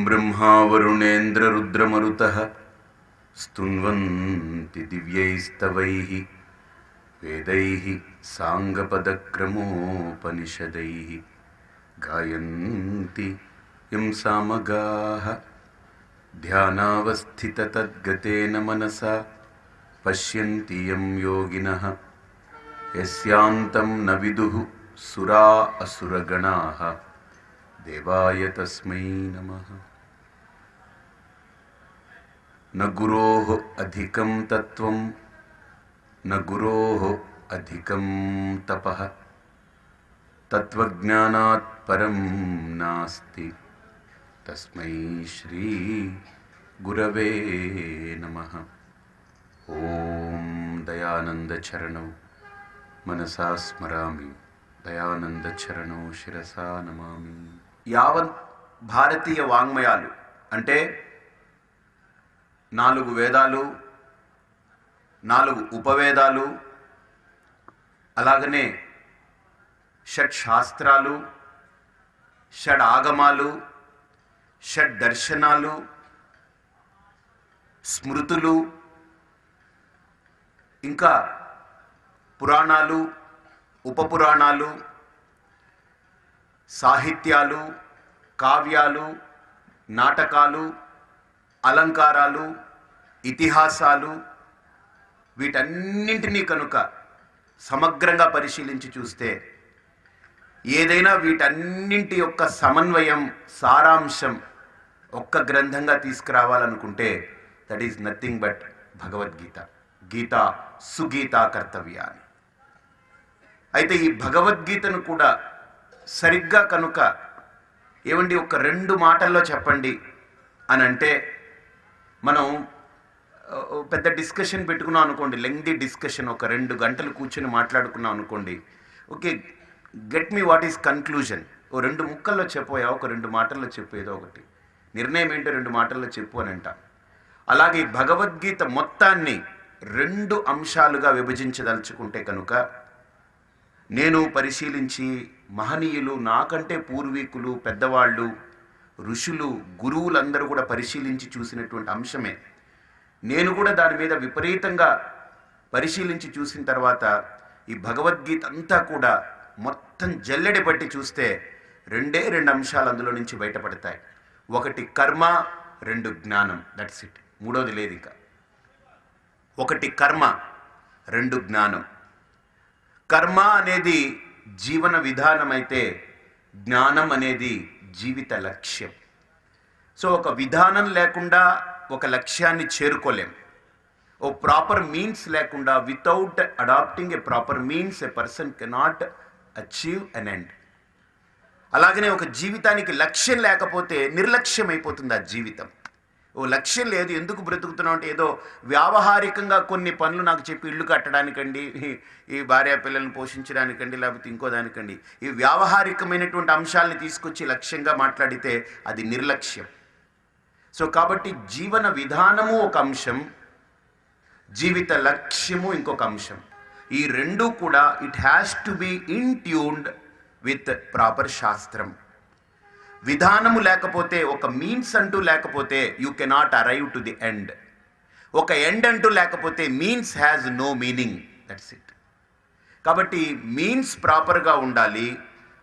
ब्रह्मा वरुणेन्द्ररुद्रमरुतः स्तुन्वन्ति दिव्यैस्तवैः वेदैः साङ्गपदक्रमोपनिषदैः गायन्ति यं सामगाः ध्यानावस्थिततद्गतेन मनसा पश्यन्ति यं योगिनः यस्यान्तं न विदुः सुरा असुरगणाः देवाय तस्मै नमः। न गुरोः अधिकं तत्त्वं न गुरोः अधिकं तपः तत्त्वज्ञानात् परं नास्ति तस्मै श्री गुरवे नमः। ओम दयानंदचरणौ मनसा स्मरामि दयानंदचरणौ शिरसा नमामि। యావత్ భారతీయ వాంగ్మయాలు అంటే 4 వేదాలు, 4 ఉపవేదాలు, అలాగనే షట్ శాస్త్రాలు, షడ్ ఆగమాలు, షడ్ దర్శనాలు, స్మృతులు, ఇంకా పురాణాలు, ఉపపురాణాలు, సాహిత్యాలు, కావ్యాలు, నాటకాలు, అలంకారాలు, ఇతిహాసాలు, వీటన్నింటినీ కనుక సమగ్రంగా పరిశీలించి చూస్తే ఏదైనా వీటన్నింటి యొక్క సమన్వయం, సారాంశం ఒక్క గ్రంథంగా తీసుకురావాలనుకుంటే that is nothing but Bhagavad Gita. గీత సుగీతా కర్తవ్య అని. అయితే ఈ భగవద్గీతను కూడా సరిగ్గా కనుక ఏమండి ఒక 2 మాటల్లో చెప్పండి అని అంటే మనం పెద్ద డిస్కషన్ పెట్టుకున్నాం అనుకోండి, లెంగ్దీ డిస్కషన్, ఒక 2 గంటలు కూర్చొని మాట్లాడుకున్నాం అనుకోండి. Okay, get me what is conclusion, ఓ 2 ముక్కల్లో చెప్పోయా, ఒక 2 మాటల్లో చెప్పు, ఏదో ఒకటి నిర్ణయం ఏంటో 2 మాటల్లో చెప్పు అని అంట. అలాగే భగవద్గీత మొత్తాన్ని 2 అంశాలుగా విభజించదలుచుకుంటే కనుక నేను పరిశీలించి మహనీయులు, నాకంటే పూర్వీకులు, పెద్దవాళ్ళు, ఋషులు, గురువులందరూ కూడా పరిశీలించి చూసినటువంటి అంశమే. నేను కూడా దాని మీద విపరీతంగా పరిశీలించి చూసిన తర్వాత ఈ భగవద్గీత అంతా కూడా మొత్తం జల్లెడ పట్టి చూస్తే 2 అంశాలు అందులో నుంచి బయటపడతాయి. ఒకటి కర్మ, 2 జ్ఞానం. దట్స్ ఇట్, మూడోది లేదు ఇక. ఒకటి కర్మ, 2 జ్ఞానం. కర్మ అనేది జీవన విధానం అయితే జ్ఞానం అనేది జీవిత లక్ష్యం. సో ఒక విధానం లేకుండా ఒక లక్ష్యాన్ని చేరుకోలేం. ఓ ప్రాపర్ మీన్స్ లేకుండా, without adapting a proper means a person cannot achieve an end. అలాగనే ఒక జీవితానికి లక్ష్యం లేకపోతే నిర్లక్ష్యం అయిపోతుంది ఆ జీవితం. ఓ లక్ష్యం లేదు, ఎందుకు బ్రతుకుతున్నాం అంటే ఏదో వ్యావహారికంగా కొన్ని పనులు నాకు చెప్పి ఇల్లు కట్టడానికండి, ఈ భార్య పిల్లల్ని పోషించడానికండి, లేకపోతే ఇంకో దానికండి, ఈ వ్యావహారికమైనటువంటి అంశాలని తీసుకొచ్చి లక్ష్యంగా మాట్లాడితే అది నిర్లక్ష్యం. సో కాబట్టి జీవన విధానము ఒక అంశం, జీవిత లక్ష్యము ఇంకొక అంశం. ఈ 2 కూడా it has to be in tuned with proper శాస్త్రం. విధానము లేకపోతే, ఒక మీన్స్ అంటూ లేకపోతే you cannot arrive to the end. ఒక ఎండ్ అంటూ లేకపోతే means has no meaning. That's it. కాబట్టి మీన్స్ ప్రాపర్గా ఉండాలి,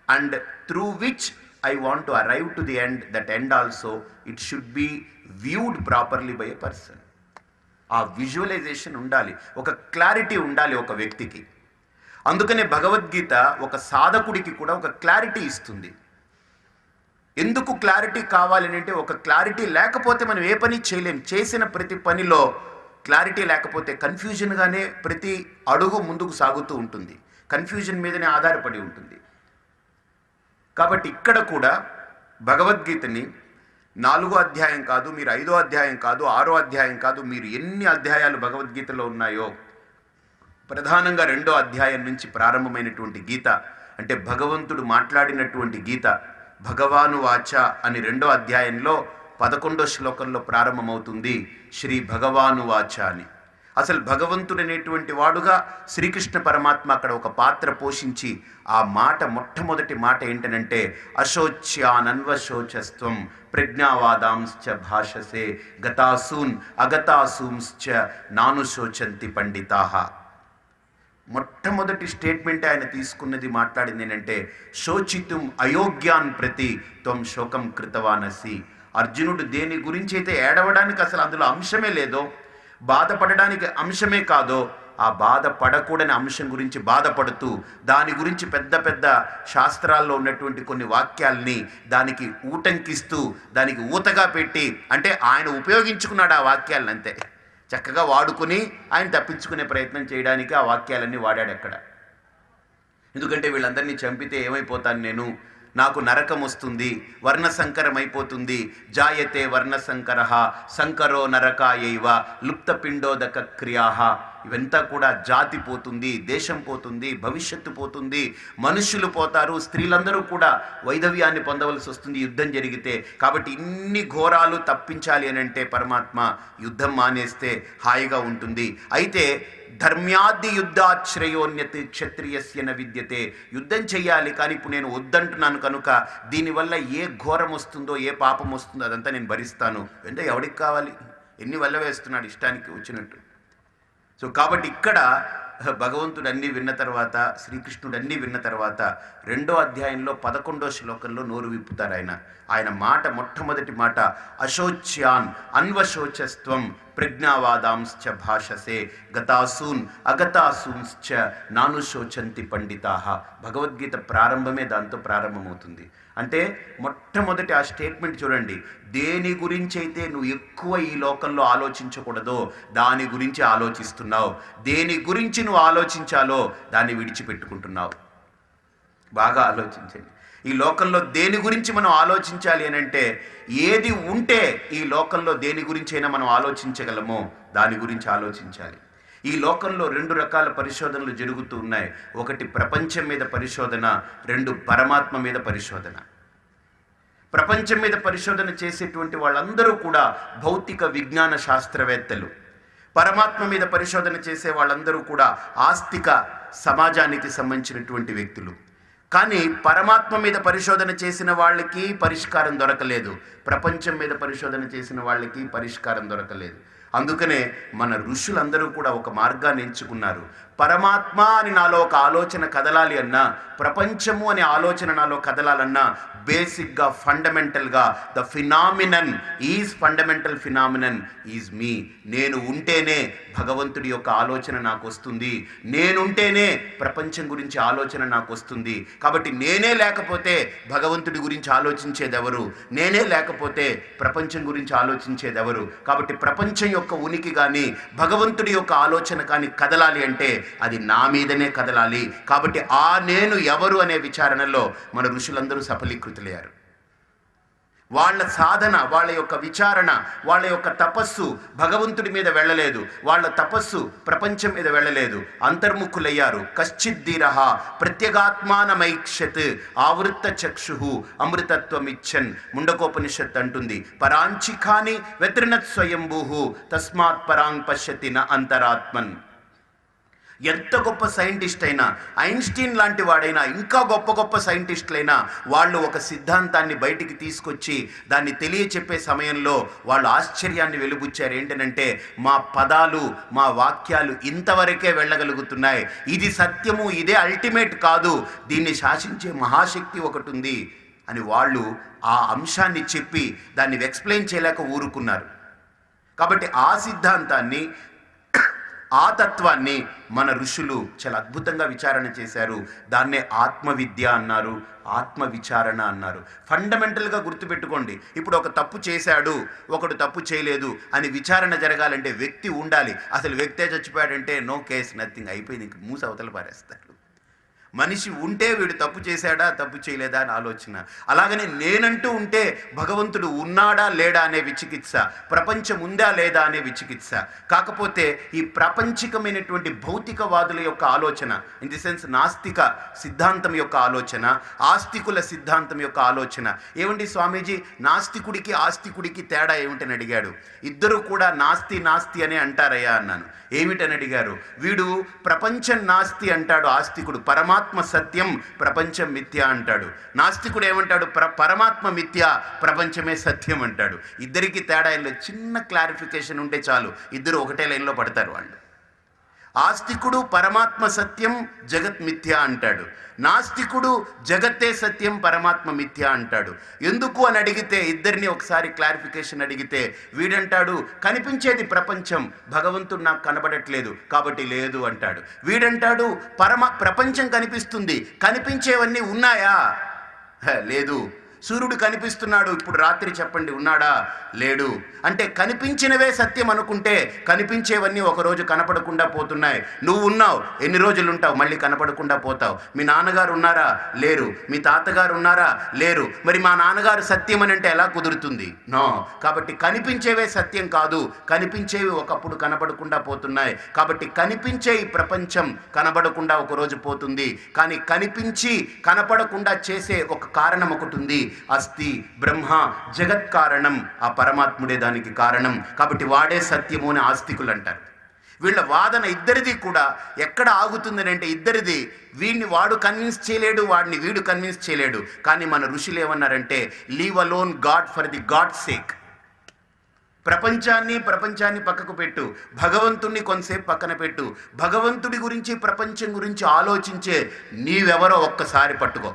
and through which I want to arrive to the end, that end also it should be viewed properly by a person. ఆ visualisation ఉండాలి, ఒక clarity ఉండాలి ఒక వ్యక్తికి. అందుకనే భగవద్గీత ఒక సాధకుడికి కూడా ఒక క్లారిటీ ఇస్తుంది. ఎందుకు క్లారిటీ కావాలి అంటే, ఒక క్లారిటీ లేకపోతే మనం ఏ పని చేయలేం. చేసిన ప్రతి పనిలో క్లారిటీ లేకపోతే కన్ఫ్యూజన్గానే ప్రతి అడుగు ముందుకు సాగుతూ ఉంటుంది, కన్ఫ్యూజన్ మీదనే ఆధారపడి ఉంటుంది. కాబట్టి ఇక్కడ కూడా భగవద్గీతని 4వ అధ్యాయం కాదు, మీరు 5వ అధ్యాయం కాదు, 6వ అధ్యాయం కాదు, మీరు ఎన్ని అధ్యాయాలు భగవద్గీతలో ఉన్నాయో ప్రధానంగా 2వ అధ్యాయం నుంచి ప్రారంభమైనటువంటి గీత అంటే భగవంతుడు మాట్లాడినటువంటి గీత. భగవాను వాచ అని 2వ అధ్యాయంలో 11వ శ్లోకంలో ప్రారంభమవుతుంది శ్రీ భగవాను వాచ అని. అసలు భగవంతుడు అనేటువంటి వాడుగా శ్రీకృష్ణ పరమాత్మ అక్కడ ఒక పాత్ర పోషించి ఆ మాట మొట్టమొదటి మాట ఏంటనంటే అశోచ్యానన్వశోచస్త్వం ప్రజ్ఞావాదాంశ్చ భాషసే గతాసూన్ అగతాసూంశ్చ నానుశోచంతి పండితాః. మొట్టమొదటి స్టేట్మెంట్ ఆయన తీసుకున్నది మాట్లాడింది ఏంటంటే శోచితుం అయోగ్యాన్ ప్రతి త్వం శోకం కృతవానసి. అర్జునుడు దేని గురించి అయితే ఏడవడానికి అసలు అందులో అంశమే లేదో, బాధపడడానికి అంశమే కాదో, ఆ బాధపడకూడని అంశం గురించి బాధపడుతూ దాని గురించి పెద్ద పెద్ద శాస్త్రాల్లో ఉన్నటువంటి కొన్ని వాక్యాల్ని దానికి ఊటంకిస్తూ దానికి ఊతగా పెట్టి, అంటే ఆయన ఉపయోగించుకున్నాడు ఆ వాక్యాలను, అంతే చక్కగా వాడుకుని ఆయన తప్పించుకునే ప్రయత్నం చేయడానికి ఆ వాక్యాలన్నీ వాడాడు అక్కడ. ఎందుకంటే వీళ్ళందరినీ చంపితే ఏమైపోతాను నేను, నాకు నరకం వస్తుంది, వర్ణసంకరం అయిపోతుంది, జాయతే వర్ణసంకర సంకరో నరకాయైవ లుప్తపిండోదక క్రియా. ఇవంతా కూడా జాతి పోతుంది, దేశం పోతుంది, భవిష్యత్తు పోతుంది, మనుష్యులు పోతారు, స్త్రీలందరూ కూడా వైధవ్యాన్ని పొందవలసి వస్తుంది యుద్ధం జరిగితే. కాబట్టి ఇన్ని ఘోరాలు తప్పించాలి అని అంటే పరమాత్మ యుద్ధం మానేస్తే హాయిగా ఉంటుంది. అయితే ధర్మ్యాది యుద్ధాశ్రయోన్యతి క్షత్రియస్య న విద్యతే. యుద్ధం చెయ్యాలి, కానీ ఇప్పుడు నేను వద్దంటున్నాను కనుక దీనివల్ల ఏ ఘోరం వస్తుందో, ఏ పాపం వస్తుందో అదంతా నేను భరిస్తాను. అంటే ఎవడికి కావాలి, ఎన్ని వల్ల వేస్తున్నాడు ఇష్టానికి వచ్చినట్టు. సో కాబట్టి ఇక్కడ భగవంతుడు అన్నీ విన్న తర్వాత, శ్రీకృష్ణుడు అన్నీ విన్న తర్వాత 2వ అధ్యాయంలో 11వ శ్లోకంలో నోరు విప్పుతారు ఆయన మాట, మొట్టమొదటి మాట అశోచ్యాన్ అన్వశోచస్త్వం ప్రజ్ఞావాదాంశ్చ భాషసే గతాసూన్ అగతాసూంశ్చ నానుశోచంతి పండితాః. భగవద్గీత ప్రారంభమే దాంతో ప్రారంభమవుతుంది. అంటే మొట్టమొదటి ఆ స్టేట్మెంట్ చూడండి, దేని గురించి అయితే నువ్వు ఎక్కువ ఈ లోకంలో ఆలోచించకూడదో దాని గురించి ఆలోచిస్తున్నావు, దేని గురించి నువ్వు ఆలోచించాలో దాన్ని విడిచిపెట్టుకుంటున్నావు. బాగా ఆలోచించండి. ఈ లోకంలో దేని గురించి మనం ఆలోచించాలి అని అంటే, ఏది ఉంటే ఈ లోకంలో దేని గురించి అయినా మనం ఆలోచించగలమో దాని గురించి ఆలోచించాలి. ఈ లోకంలో 2 రకాల పరిశోధనలు జరుగుతూ ఉన్నాయి. ఒకటి ప్రపంచం మీద పరిశోధన, 2 పరమాత్మ మీద పరిశోధన. ప్రపంచం మీద పరిశోధన చేసేటువంటి వాళ్ళందరూ కూడా భౌతిక విజ్ఞాన శాస్త్రవేత్తలు. పరమాత్మ మీద పరిశోధన చేసే వాళ్ళందరూ కూడా ఆస్తిక సమాజానికి సంబంధించినటువంటి వ్యక్తులు. కానీ పరమాత్మ మీద పరిశోధన చేసిన వాళ్ళకి పరిష్కారం దొరకలేదు, ప్రపంచం మీద పరిశోధన చేసిన వాళ్ళకి పరిష్కారం దొరకలేదు. అందుకనే మన ఋషులందరూ కూడా ఒక మార్గాన్ని ఎంచుకున్నారు. పరమాత్మ అని నాలో ఒక ఆలోచన కదలాలి అన్నా, ప్రపంచము అనే ఆలోచన నాలో కదలాలన్నా బేసిక్గా ఫండమెంటల్గా the phenomenon is fundamental phenomenon is me. నేను ఉంటేనే భగవంతుడి యొక్క ఆలోచన నాకు వస్తుంది, నేనుంటేనే ప్రపంచం గురించి ఆలోచన నాకు వస్తుంది. కాబట్టి నేనే లేకపోతే భగవంతుడి గురించి ఆలోచించేదెవరు, నేనే లేకపోతే ప్రపంచం గురించి ఆలోచించేదెవరు. కాబట్టి ప్రపంచం యొక్క ఉనికి కానీ భగవంతుడి యొక్క ఆలోచన కానీ కదలాలి అంటే అది నా మీదనే కదలాలి. కాబట్టి ఆ నేను ఎవరు అనే విచారణలో మన ఋషులందరూ సఫలీకృతులయ్యారు. వాళ్ళ సాధన, వాళ్ళ యొక్క విచారణ, వాళ్ళ యొక్క తపస్సు భగవంతుడి మీద వెళ్ళలేదు, వాళ్ళ తపస్సు ప్రపంచం మీద వెళ్ళలేదు. అంతర్ముఖులయ్యారు. కశ్చిద్దీరః ప్రత్యేగాత్మానమైక్షత్ ఆవృత్త చక్షు అమృతత్వమిచ్చన్. ముండకోపనిషత్ అంటుంది, పరాంచిఖాని వ్యతృణత్ స్వయంభూ తస్మాత్ పరాంగ్ పశ్యతి న అంతరాత్మన్. ఎంత గొప్ప సైంటిస్ట్ అయినా, ఐన్స్టీన్ లాంటి వాడైనా, ఇంకా గొప్ప గొప్ప సైంటిస్టులైనా వాళ్ళు ఒక సిద్ధాంతాన్ని బయటికి తీసుకొచ్చి దాన్ని తెలియచెప్పే సమయంలో వాళ్ళు ఆశ్చర్యాన్ని వెలుబుచ్చారు. ఏంటనంటే, మా పదాలు, మా వాక్యాలు ఇంతవరకే వెళ్ళగలుగుతున్నాయి, ఇది సత్యము, ఇదే అల్టిమేట్ కాదు, దీన్ని శాసించే మహాశక్తి ఒకటి ఉంది అని వాళ్ళు ఆ అంశాన్ని చెప్పి దాన్ని ఎక్స్ప్లెయిన్ చేయలేక ఊరుకున్నారు. కాబట్టి ఆ సిద్ధాంతాన్ని, ఆ తత్వాన్ని మన ఋషులు చాలా అద్భుతంగా విచారణ చేశారు. దాన్నే ఆత్మవిద్య అన్నారు, ఆత్మ విచారణ అన్నారు. ఫండమెంటల్గా గుర్తుపెట్టుకోండి, ఇప్పుడు ఒక తప్పు చేశాడు, ఒకడు తప్పు చేయలేదు అని విచారణ జరగాలంటే వ్యక్తి ఉండాలి. అసలు వ్యక్తే చచ్చిపోయాడంటే నో కేస్, నథింగ్, అయిపోయింది, ఇంక మూసి అవతల పారేస్తారు. మనిషి ఉంటే వీడు తప్పు చేశాడా తప్పు చేయలేదా అని ఆలోచన. అలాగనే నేనంటూ ఉంటే భగవంతుడు ఉన్నాడా లేడా అనే విచికిత్స, ప్రపంచం ఉందా లేదా అనే విచికిత్స. కాకపోతే ఈ ప్రాపంచికమైనటువంటి భౌతికవాదుల యొక్క ఆలోచన, ఇన్ ది సెన్స్ నాస్తిక సిద్ధాంతం యొక్క ఆలోచన, ఆస్తికుల సిద్ధాంతం యొక్క ఆలోచన. ఏమండి స్వామీజీ, నాస్తికుడికి ఆస్తికుడికి తేడా ఏమిటని అడిగాడు. ఇద్దరు కూడా నాస్తి నాస్తి అనే అంటారయ్యా అన్నాను. ఏమిటని అడిగారు. వీడు ప్రపంచం నాస్తి అంటాడు ఆస్తికుడు, పరమాత్మ సత్యం ప్రపంచం మిథ్య అంటాడు. నాస్తికుడు ఏమంటాడు, పరమాత్మ మిథ్య ప్రపంచమే సత్యం అంటాడు. ఇద్దరికి తేడా చిన్న క్లారిఫికేషన్ ఉంటే చాలు, ఇద్దరు ఒకటే లైన్లో పడతారు వాళ్ళు. ఆస్తికుడు పరమాత్మ సత్యం జగత్ మిథ్య అంటాడు, నాస్తికుడు జగత్తే సత్యం పరమాత్మ మిథ్య అంటాడు. ఎందుకు అని అడిగితే, ఇద్దరిని ఒకసారి క్లారిఫికేషన్ అడిగితే, వీడంటాడు కనిపించేది ప్రపంచం, భగవంతుడు నాకు కనబడట్లేదు కాబట్టి లేదు అంటాడు. వీడంటాడు ప్రపంచం కనిపిస్తుంది, కనిపించేవన్నీ ఉన్నాయా, లేదు. సూర్యుడు కనిపిస్తున్నాడు, ఇప్పుడు రాత్రి చెప్పండి ఉన్నాడా, లేడు. అంటే కనిపించినవే సత్యం అనుకుంటే కనిపించేవన్నీ ఒకరోజు కనపడకుండా పోతున్నాయి. నువ్వు ఉన్నావు, ఎన్ని రోజులు ఉంటావు, మళ్ళీ కనపడకుండా పోతావు. మీ నాన్నగారు ఉన్నారా, లేరు. మీ తాతగారు ఉన్నారా, లేరు. మరి మా నాన్నగారు సత్యం అని అంటే ఎలా కుదురుతుంది? నో. కాబట్టి కనిపించేవే సత్యం కాదు, కనిపించేవి ఒకప్పుడు కనపడకుండా పోతున్నాయి. కాబట్టి కనిపించే ఈ ప్రపంచం కనబడకుండా ఒకరోజు పోతుంది. కానీ కనిపించి కనపడకుండా చేసే ఒక కారణం ఒకటి ఉంది, అస్తి బ్రహ్మ జగత్ కారణం, ఆ పరమాత్ముడే దానికి కారణం. కాబట్టి వాడే సత్యము అని ఆస్తికులు అంటారు. వీళ్ళ వాదన ఇద్దరిది కూడా ఎక్కడ ఆగుతుందని అంటే, ఇద్దరిది వీడిని వాడు కన్విన్స్ చేయలేడు, వాడిని వీడు కన్విన్స్ చేయలేడు. కానీ మన ఋషులు ఏమన్నారంటే, leave alone God for the God sake. ప్రపంచాన్ని పక్కకు పెట్టు, భగవంతుణ్ణి కొంతసేపు పక్కన పెట్టు. భగవంతుడి గురించి ప్రపంచం గురించి ఆలోచించే నీవెవరో ఒక్కసారి పట్టుకో,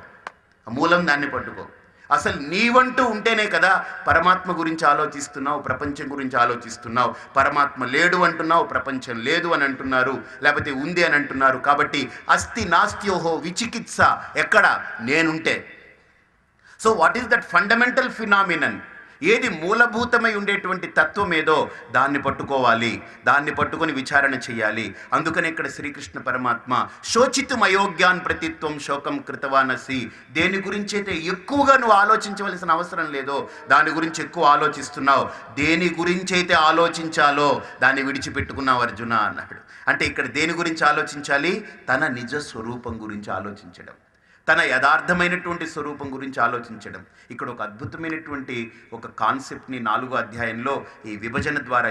మూలం దాన్ని పట్టుకో. అసలు నీవంటూ ఉంటేనే కదా పరమాత్మ గురించి ఆలోచిస్తున్నావు, ప్రపంచం గురించి ఆలోచిస్తున్నావు. పరమాత్మ లేడు అంటున్నావు, ప్రపంచం లేదు అని అంటున్నారు, లేకపోతే ఉంది అని అంటున్నారు. కాబట్టి అస్తి నాస్త్యోహో విచికిత్స ఎక్కడ? నేనుంటే. So what is that fundamental phenomenon? ఏది మూలభూతమై ఉండేటువంటి తత్వం ఏదో దాన్ని పట్టుకోవాలి, దాన్ని పట్టుకొని విచారణ చేయాలి. అందుకని ఇక్కడ శ్రీకృష్ణ పరమాత్మ శోచితం అయోగ్యాన్ ప్రతిత్వం శోకం కృతవానసి, దేని గురించి అయితే ఎక్కువగా నువ్వు ఆలోచించవలసిన అవసరం లేదో దాని గురించి ఎక్కువ ఆలోచిస్తున్నావు, దేని గురించి అయితే ఆలోచించాలో దాన్ని విడిచిపెట్టుకున్నావు అర్జున అన్నాడు. అంటే ఇక్కడ దేని గురించి ఆలోచించాలి? తన నిజ స్వరూపం గురించి ఆలోచించడం, తన యథార్థమైనటువంటి స్వరూపం గురించి ఆలోచించడం. ఇక్కడ ఒక అద్భుతమైనటువంటి ఒక కాన్సెప్ట్ని 4వ అధ్యాయంలో ఈ విభజన ద్వారా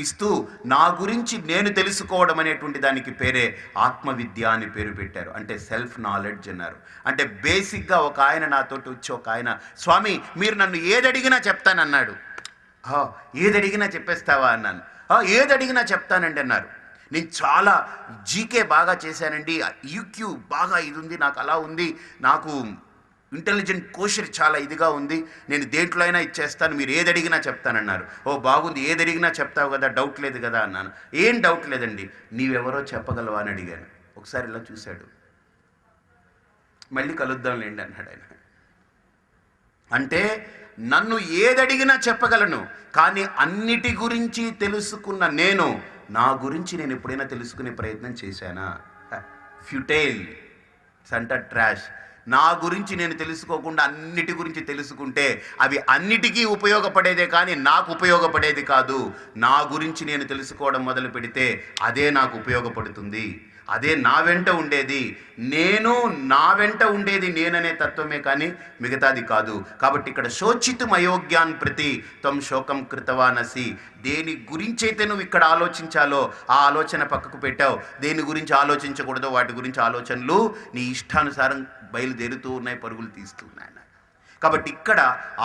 ఇస్తూ నా గురించి నేను తెలుసుకోవడం అనేటువంటి దానికి పేరే ఆత్మవిద్య అని పేరు పెట్టారు. అంటే సెల్ఫ్ నాలెడ్జ్ అన్నారు. అంటే బేసిక్గా ఒక ఆయన నాతోటి వచ్చి, ఒక ఆయన, స్వామి మీరు నన్ను ఏదడిగినా చెప్తానన్నాడు. ఏదడిగినా చెప్పేస్తావా అన్నాను. ఏదడిగినా చెప్తానండి అన్నారు. నేను చాలా జీకే బాగా చేశానండి, యూక్యూ బాగా ఇది ఉంది, నాకు అలా ఉంది, నాకు ఇంటెలిజెంట్ కోషర్ చాలా ఇదిగా ఉంది, నేను దేంట్లో అయినా ఇచ్చేస్తాను, మీరు ఏది అడిగినా చెప్తానన్నారు. ఓ బాగుంది, ఏది అడిగినా చెప్తావు కదా, డౌట్ లేదు కదా అన్నాను. ఏం డౌట్ లేదండి, నీవెవరో చెప్పగలవా అని అడిగాను. ఒకసారి ఇలా చూశాడు, మళ్ళీ కలుద్దాంలేండి అన్నాడు ఆయన. అంటే నన్ను ఏదడిగినా చెప్పగలను, కానీ అన్నిటి గురించి తెలుసుకున్న నేను నా గురించి నేను ఎప్పుడైనా తెలుసుకునే ప్రయత్నం చేశానా? ఫ్యూటైల్ సంట ట్రాష్. నా గురించి నేను తెలుసుకోకుండా అన్నిటి గురించి తెలుసుకుంటే అవి అన్నిటికీ ఉపయోగపడేదే కానీ నాకు ఉపయోగపడేది కాదు. నా గురించి నేను తెలుసుకోవడం మొదలు పెడితే అదే నాకు ఉపయోగపడుతుంది, అదే నా వెంట ఉండేది. నేను నా వెంట ఉండేది నేననే తత్వమే కానీ మిగతాది కాదు. కాబట్టి ఇక్కడ శోచితం అయోగ్యాన్ ప్రతి త్వం శోకం కృతవానసి, దేని గురించైతే నువ్వు ఇక్కడ ఆలోచించాలో ఆ ఆలోచన పక్కకు పెట్టావు, దేని గురించి ఆలోచించకూడదో వాటి గురించి ఆలోచనలు నీ ఇష్టానుసారం బయలుదేరుతూ ఉన్నాయి, పరుగులు తీస్తూ ఉన్నాయి. కాబట్టి ఇక్కడ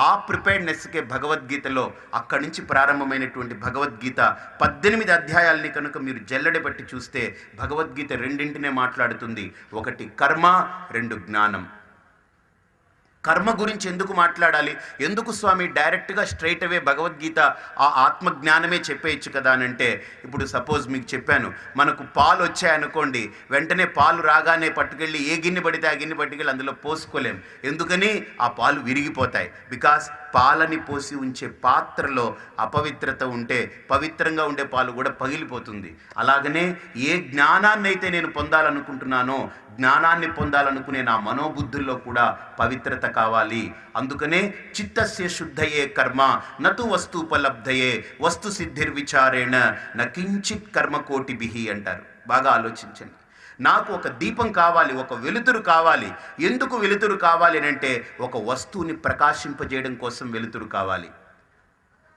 ఆ ప్రిపేర్డ్నెస్కే భగవద్గీతలో అక్కడి నుంచి ప్రారంభమైనటువంటి భగవద్గీత 18 అధ్యాయాలని కనుక మీరు జల్లెడ బట్టి చూస్తే భగవద్గీత రెండింటినే మాట్లాడుతుంది. ఒకటి కర్మ, 2 జ్ఞానం. కర్మ గురించి ఎందుకు మాట్లాడాలి? ఎందుకు స్వామి డైరెక్ట్గా స్ట్రైట్ అవే భగవద్గీత ఆ ఆత్మజ్ఞానమే చెప్పేయచ్చు కదా అని అంటే, ఇప్పుడు సపోజ్ మీకు చెప్పాను, మనకు పాలు వచ్చాయనుకోండి, వెంటనే పాలు రాగానే పట్టుకెళ్ళి ఏ గిన్నె పడితే ఆ గిన్నె పట్టుకెళ్ళి అందులో పోసుకోలేం. ఎందుకని? ఆ పాలు విరిగిపోతాయి. బికాస్ పాలని పోసి ఉంచే పాత్రలో అపవిత్రత ఉంటే పవిత్రంగా ఉండే పాలు కూడా పగిలిపోతుంది. అలాగనే ఏ జ్ఞానాన్ని అయితే నేను పొందాలనుకుంటున్నానో, జ్ఞానాన్ని పొందాలనుకునే నా మనోబుద్ధుల్లో కూడా పవిత్రత కావాలి. అందుకనే చిత్తస్య శుద్ధయే కర్మ నతు వస్తూపలబ్ధయే వస్తు సిద్ధిర్విచారేణ నకించిత్ కర్మకోటిభిః అంటారు. బాగా ఆలోచించండి. నాకు ఒక దీపం కావాలి, ఒక వెలుతురు కావాలి. ఎందుకు వెలుతురు కావాలి అని అంటే ఒక వస్తువుని ప్రకాశింపజేయడం కోసం వెలుతురు కావాలి.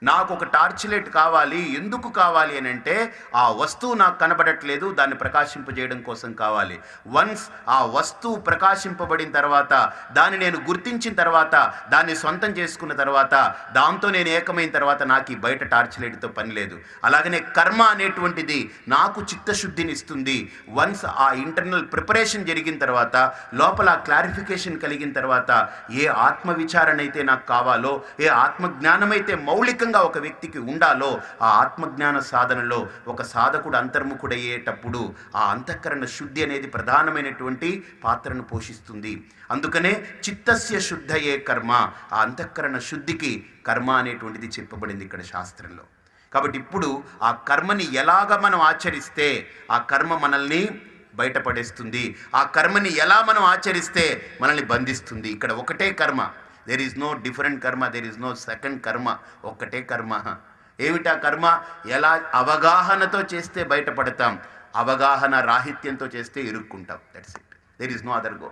నాకు ఒక టార్చ్ లైట్ కావాలి. ఎందుకు కావాలి అని అంటే ఆ వస్తువు నాకు కనబడట్లేదు, దాన్ని ప్రకాశింపజేయడం కోసం కావాలి. వన్స్ ఆ వస్తువు ప్రకాశింపబడిన తర్వాత, దాన్ని నేను గుర్తించిన తర్వాత, దాన్ని సొంతం చేసుకున్న తర్వాత, దాంతో నేను ఏకమైన తర్వాత నాకు ఈ బయట టార్చ్ లైట్తో పని లేదు. అలాగనే కర్మ అనేటువంటిది నాకు చిత్తశుద్ధిని ఇస్తుంది. వన్స్ ఆ ఇంటర్నల్ ప్రిపరేషన్ జరిగిన తర్వాత, లోపల క్లారిఫికేషన్ కలిగిన తర్వాత, ఏ ఆత్మవిచారణ అయితే నాకు కావాలో, ఏ ఆత్మజ్ఞానమైతే మౌలికంగా ఒక వ్యక్తికి ఉండాలో, ఆ ఆత్మజ్ఞాన సాధనలో ఒక సాధకుడు అంతర్ముఖుడయ్యేటప్పుడు ఆ అంతఃకరణ శుద్ధి అనేది ప్రధానమైనటువంటి పాత్రను పోషిస్తుంది. అందుకనే చిత్తస్య శుద్ధయే కర్మ, ఆ అంతఃకరణ శుద్ధికి కర్మ అనేటువంటిది చెప్పబడింది ఇక్కడ శాస్త్రంలో. కాబట్టి ఇప్పుడు ఆ కర్మని ఎలాగ మనం ఆచరిస్తే ఆ కర్మ మనల్ని బయటపడేస్తుంది, ఆ కర్మని ఎలా మనం ఆచరిస్తే మనల్ని బంధిస్తుంది. ఇక్కడ ఒకటే కర్మ, దేర్ ఈజ్ నో డిఫరెంట్ కర్మ, దేర్ ఈజ్ నో సెకండ్ కర్మ, ఒక్కటే కర్మ. ఏమిటా కర్మ? ఎలా అవగాహనతో చేస్తే బయటపడతాం, అవగాహన రాహిత్యంతో చేస్తే ఇరుక్కుంటాం. That's it. There is no other go,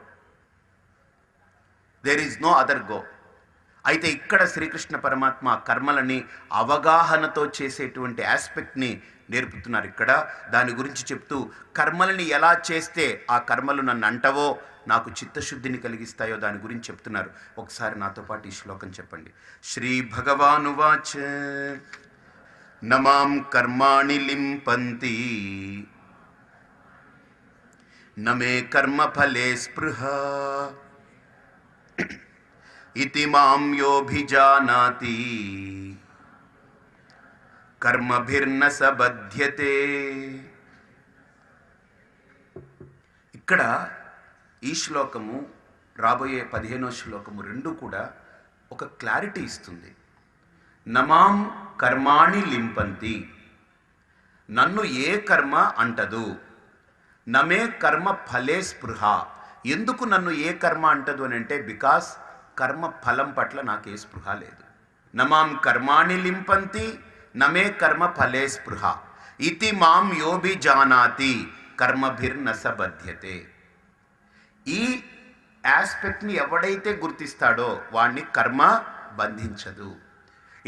there is no other go. అయితే ఇక్కడ శ్రీకృష్ణ పరమాత్మ కర్మలని అవగాహనతో చేసేటువంటి ఆస్పెక్ట్ని నేర్పుతున్నారు. ఇక్కడ దాని గురించి చెప్తూ కర్మలని ఎలా చేస్తే ఆ కర్మలు నన్ను అంటవో, నాకు చిత్తశుద్ధిని కలిగిస్తాయో దాని గురించి చెప్తున్నారు. ఒకసారి నాతో పాటు ఈ శ్లోకం చెప్పండి. శ్రీ భగవానువాచ నమాం కర్మాణి లింపంతి నమే కర్మఫలే స్పృహ ఇతి మాం యోభిజానాతి కర్మభిర్న సబధ్యతే. ఇక్కడ ఈ శ్లోకము, రాబోయే 15వ శ్లోకము రెండు కూడా ఒక క్లారిటీ ఇస్తుంది. నమాం కర్మాణి లింపంతి, నన్ను ఏ కర్మ అంటదు. నమే కర్మ ఫలే స్పృహ, ఎందుకు నన్ను ఏ కర్మ అంటదు అని అంటే బికాస్ కర్మ ఫలం పట్ల నాకే స్పృహ లేదు. నమాం కర్మాణి లింపంతి నమే కర్మ ఫలే స్పృహ ఇతి మాం యోభి జానాతి కర్మభిర్న సబధ్యతే. ఈ ఆస్పెక్ట్ని ఎవడైతే గుర్తిస్తాడో వాడిని కర్మ బంధించదు.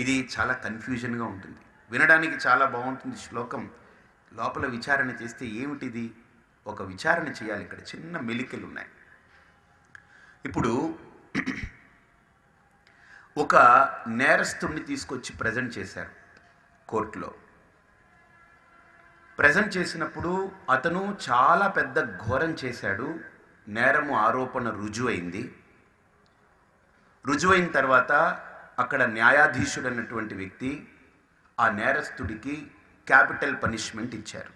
ఇది చాలా కన్ఫ్యూజన్గా ఉంటుంది, వినడానికి చాలా బాగుంటుంది శ్లోకం. లోపల విచారణ చేస్తే ఏమిటిది, ఒక విచారణ చేయాలి. ఇక్కడ చిన్న మెలికలు ఉన్నాయి. ఇప్పుడు ఒక నేరస్తుడిని తీసుకొచ్చి ప్రజెంట్ చేశారు కోర్టులో. ప్రజెంట్ చేసినప్పుడు అతను చాలా పెద్ద ఘోరం చేశాడు, నేరము ఆరోపణ రుజువైంది. రుజువైన తర్వాత అక్కడ న్యాయాధీశుడు అన్నటువంటి వ్యక్తి ఆ నేరస్తుడికి క్యాపిటల్ పనిష్మెంట్ ఇచ్చారు.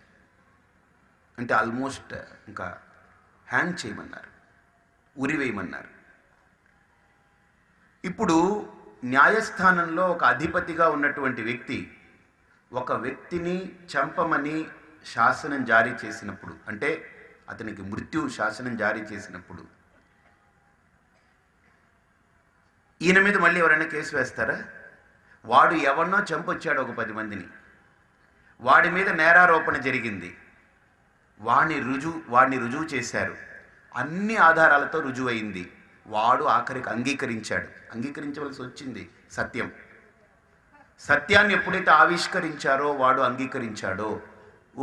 అంటే ఆల్మోస్ట్ ఇంకా హ్యాంగ్ చేయమన్నారు, ఉరివేయమన్నారు. ఇప్పుడు న్యాయస్థానంలో ఒక అధిపతిగా ఉన్నటువంటి వ్యక్తి ఒక వ్యక్తిని చంపమని శాసనం జారీ చేసినప్పుడు, అంటే అతనికి మృత్యు శాసనం జారీ చేసినప్పుడు, ఈయన మీద మళ్ళీ ఎవరైనా కేసు వేస్తారా? వాడు ఎవరినో చంపొచ్చాడు ఒక 10 మందిని, వాడి మీద నేరారోపణ జరిగింది, వాడిని రుజువు చేశారు, అన్ని ఆధారాలతో రుజువైంది. వాడు ఆఖరికి అంగీకరించవలసి వచ్చింది సత్యాన్ని ఎప్పుడైతే ఆవిష్కరించారో, వాడు అంగీకరించాడో,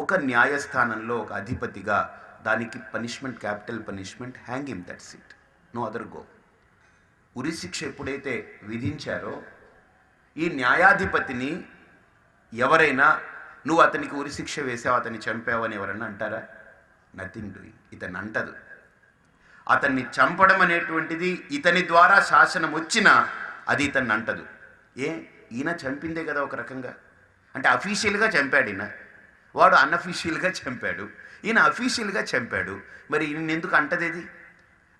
ఒక న్యాయస్థానంలో ఒక అధిపతిగా దానికి punishment, capital punishment, hang him, that's it, no other go. ఉరి శిక్ష ఎప్పుడైతే విధించారో, ఈ న్యాయాధిపతిని ఎవరైనా నువ్వు అతనికి ఉరిశిక్ష వేసావు, అతన్ని చంపావు అని ఎవరన్నా అంటారా? Nothing doing. ఇతన్ని అంటదు. అతన్ని చంపడం అనేటువంటిది ఇతని ద్వారా శాసనం వచ్చినా అది ఇతన్ని అంటదు. ఈయన చంపిందే కదా ఒక రకంగా, అంటే అఫీషియల్గా చంపాడు ఈయన, వాడు అన్అఫీషియల్గా చంపాడు, ఈయన అఫీషియల్గా చంపాడు, మరి ఈయన ఎందుకు అంటదేది?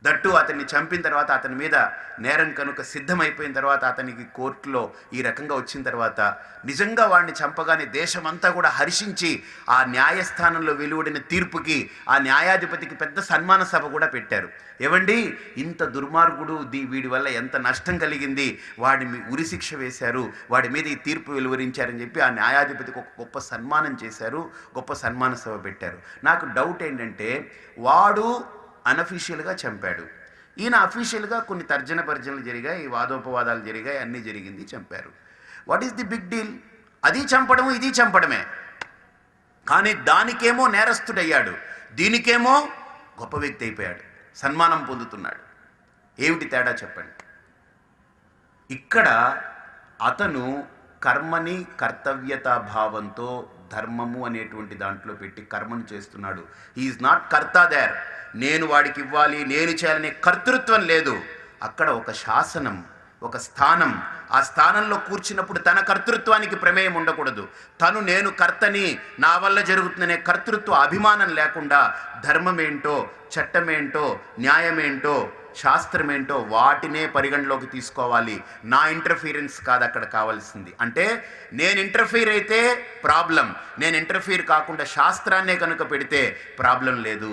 దట్టు అతన్ని చంపిన తర్వాత అతని మీద నేరం కనుక సిద్ధమైపోయిన తర్వాత అతనికి కోర్టులో ఈ రకంగా వచ్చిన తర్వాత నిజంగా వాడిని చంపగానే దేశమంతా కూడా హర్షించి ఆ న్యాయస్థానంలో వెలువడిన తీర్పుకి ఆ న్యాయాధిపతికి పెద్ద సన్మాన సభ కూడా పెట్టారు. ఏవండి, ఇంత దుర్మార్గుడు వీడి వల్ల ఎంత నష్టం కలిగింది, వాడిని ఉరిశిక్ష వేశారు, వాడి మీద ఈ తీర్పు వెలువరించారని చెప్పి ఆ న్యాయాధిపతికి ఒక గొప్ప సన్మానం చేశారు, గొప్ప సన్మాన సభ పెట్టారు. నాకు డౌట్ ఏంటంటే, వాడు అన్అఫీషియల్గా చంపాడు, ఈయన అఫీషియల్గా కొన్ని తర్జన భర్జనలు జరిగాయి, వాదోపవాదాలు జరిగాయి, అన్నీ జరిగింది, చంపారు. What is the big deal? అది చంపడము ఇది చంపడమే. కానీ దానికేమో నేరస్తుడయ్యాడు, దీనికేమో గొప్ప వ్యక్తి అయిపోయాడు, సన్మానం పొందుతున్నాడు. ఏమిటి తేడా చెప్పండి? ఇక్కడ అతను కర్మని కర్తవ్యతా భావంతో ధర్మము అనేటువంటి దాంట్లో పెట్టి కర్మను చేస్తున్నాడు. హీఈస్ నాట్ కర్తా దేర్. నేను వాడికి ఇవ్వాలి, నేను చేయాలనే కర్తృత్వం లేదు. అక్కడ ఒక శాసనం, ఒక స్థానం, ఆ స్థానంలో కూర్చున్నప్పుడు తన కర్తృత్వానికి ప్రమేయం ఉండకూడదు. నేను కర్తని, నా వల్ల జరుగుతుందనే కర్తృత్వ అభిమానం లేకుండా ధర్మమేంటో, చట్టమేంటో, న్యాయమేంటో, శాస్త్రమేంటో వాటినే పరిగణలోకి తీసుకోవాలి. నా ఇంటర్ఫీరెన్స్ కాదు అక్కడ కావాల్సింది. అంటే నేను ఇంటర్ఫీర్ అయితే ప్రాబ్లం, నేను ఇంటర్ఫీర్ కాకుండా శాస్త్రాన్నే కనుక పెడితే ప్రాబ్లం లేదు.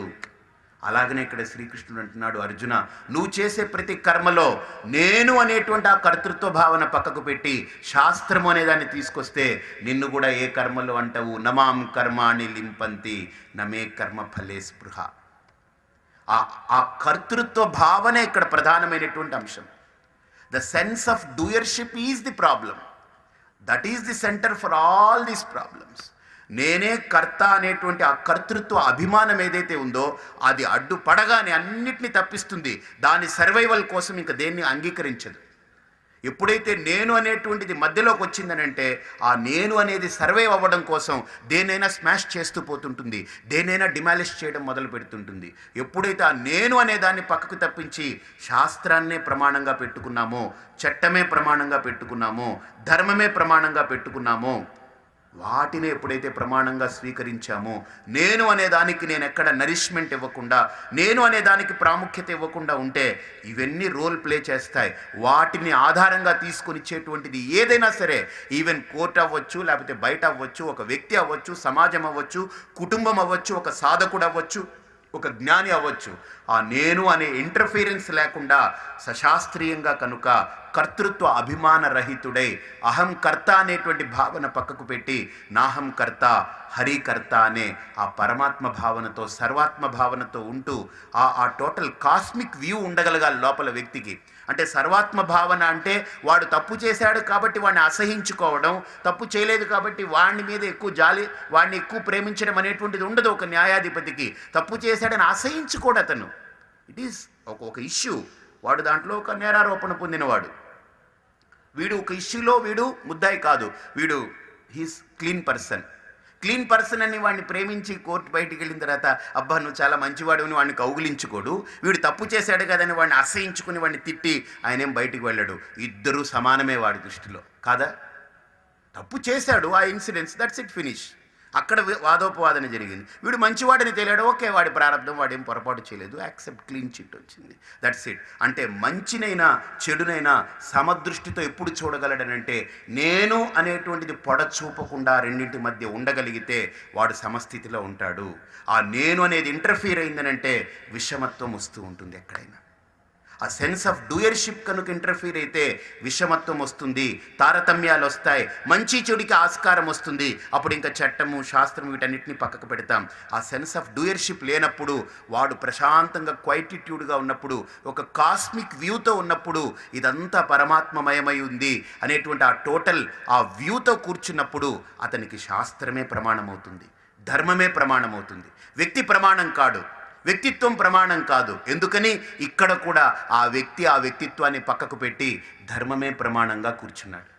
అలాగనే ఇక్కడ శ్రీకృష్ణుడు అంటున్నాడు, అర్జున, నువ్వు చేసే ప్రతి కర్మలో నేను అనేటువంటి ఆ కర్తృత్వ భావన పక్కకు పెట్టి శాస్త్రము అనేదాన్ని తీసుకొస్తే నిన్ను కూడా ఏ కర్మలో అంటావు, నమాం కర్మాణి లింపంతి నమే కర్మ ఫలే స్పృహ. ఆ కర్తృత్వ భావనే ఇక్కడ ప్రధానమైనటువంటి అంశం. The sense of doership is the problem. That is the centre for all these problems. నేనే కర్త అనేటువంటి ఆ కర్తృత్వ అభిమానం ఏదైతే ఉందో అది అడ్డుపడగానే అన్నిటినీ తప్పిస్తుంది. దాని సర్వైవల్ కోసం ఇంకా దేన్ని అంగీకరించదు. ఎప్పుడైతే నేను అనేటువంటిది మధ్యలోకి వచ్చిందనంటే ఆ నేను అనేది సర్వైవ్ అవ్వడం కోసం దేనైనా స్మాష్ చేస్తూ పోతుంటుంది, దేనైనా డిమాలిష్ చేయడం మొదలు పెడుతుంటుంది. ఎప్పుడైతే ఆ నేను అనే దాన్ని పక్కకు తప్పించి శాస్త్రాన్నే ప్రమాణంగా పెట్టుకున్నామో, చట్టమే ప్రమాణంగా పెట్టుకున్నామో, ధర్మమే ప్రమాణంగా పెట్టుకున్నామో, వాటిని ఎప్పుడైతే ప్రమాణంగా స్వీకరించామో, నేను అనేదానికి నేను ఎక్కడ నరిష్మెంట్ ఇవ్వకుండా, నేను అనేదానికి ప్రాముఖ్యత ఇవ్వకుండా ఉంటే ఇవన్నీ రోల్ ప్లే చేస్తాయి. వాటిని ఆధారంగా తీసుకొని ఇచ్చేటువంటిది ఏదైనా సరే, ఈవెన్ కోర్టు అవ్వచ్చు, లేకపోతే బయట అవ్వచ్చు, ఒక వ్యక్తి అవ్వచ్చు, సమాజం అవ్వచ్చు, కుటుంబం అవ్వచ్చు, ఒక సాధకుడు అవ్వచ్చు, ఒక జ్ఞాని అవ్వచ్చు, ఆ నేను అనే ఇంటర్ఫీరెన్స్ లేకుండా సశాస్త్రీయంగా కనుక కర్తృత్వ అభిమాన రహితుడై అహం కర్త అనేటువంటి భావన పక్కకు పెట్టి నాహం కర్త హరికర్త అనే ఆ పరమాత్మ భావనతో, సర్వాత్మ భావనతో ఉంటూ ఆ టోటల్ కాస్మిక్ వ్యూ ఉండగలగాలి లోపల వ్యక్తికి. అంటే సర్వాత్మ భావన అంటే వాడు తప్పు చేశాడు కాబట్టి వాడిని అసహించుకోవడం, తప్పు చేయలేదు కాబట్టి వాడిని మీద ఎక్కువ జాలి, వాడిని ఎక్కువ ప్రేమించడం అనేటువంటిది ఉండదు ఒక న్యాయాధిపతికి. తప్పు చేశాడని అసహించుకోడు అతను. ఇట్ ఈస్ ఒక ఇష్యూ. వాడు దాంట్లో ఒక నేరారోపణ పొందినవాడు, వీడు ఒక ఇష్యూలో వీడు ముద్దాయి కాదు, వీడు హీస్ క్లీన్ పర్సన్ అని వాడిని ప్రేమించి కోర్టు బయటికి వెళ్ళిన తర్వాత అబ్బా నువ్వు చాలా మంచివాడు అని వాడిని కౌగులించుకోడు. వీడు తప్పు చేశాడు కదని వాడిని అసహించుకుని వాడిని తిట్టి ఆయన ఏం బయటికి వెళ్ళాడు. ఇద్దరూ సమానమే వాడి దృష్టిలో, కాదా? తప్పు చేశాడు, ఆ ఇన్సిడెంట్స్, దట్స్ ఇట్, ఫినిష్. అక్కడ వాదోపవాదన జరిగింది. వీడు మంచివాడని తేలాడు, ఓకే, వాడి ప్రారంభం, వాడేం పొరపాటు చేయలేదు, యాక్సెప్ట్, క్లీన్ చిట్ వచ్చింది, దట్స్ ఇట్. అంటే మంచినైనా చెడునైనా సమదృష్టితో ఎప్పుడు చూడగలడనంటే నేను అనేటువంటిది పొడ చూపకుండా రెండింటి మధ్య ఉండగలిగితే వాడు సమస్థితిలో ఉంటాడు. ఆ నేను అనేది ఇంటర్ఫీర్ అయిందనంటే విషమత్వం వస్తూ ఉంటుంది ఎక్కడైనా. ఆ సెన్స్ ఆఫ్ డూయర్షిప్ కనుక ఇంటర్ఫీర్ అయితే విషమత్వం వస్తుంది, తారతమ్యాలు వస్తాయి, మంచి చెడుకి ఆస్కారం వస్తుంది. అప్పుడు ఇంకా చట్టము, శాస్త్రం వీటన్నిటిని పక్కకు పెడతాం. ఆ సెన్స్ ఆఫ్ డూయర్షిప్ లేనప్పుడు, వాడు ప్రశాంతంగా క్వైటిట్యూడ్గా ఉన్నప్పుడు, ఒక కాస్మిక్ వ్యూతో ఉన్నప్పుడు, ఇదంతా పరమాత్మమయమై ఉంది అనేటువంటి ఆ టోటల్ ఆ వ్యూతో కూర్చున్నప్పుడు అతనికి శాస్త్రమే ప్రమాణమవుతుంది, ధర్మమే ప్రమాణమవుతుంది. వ్యక్తి ప్రమాణం కాడు, వ్యక్తిత్వం ప్రమాణం కాదు. ఎందుకని ఇక్కడ కూడా ఆ వ్యక్తి ఆ వ్యక్తిత్వాన్ని పక్కకు పెట్టి ధర్మమే ప్రమాణంగా కూర్చున్నాడు.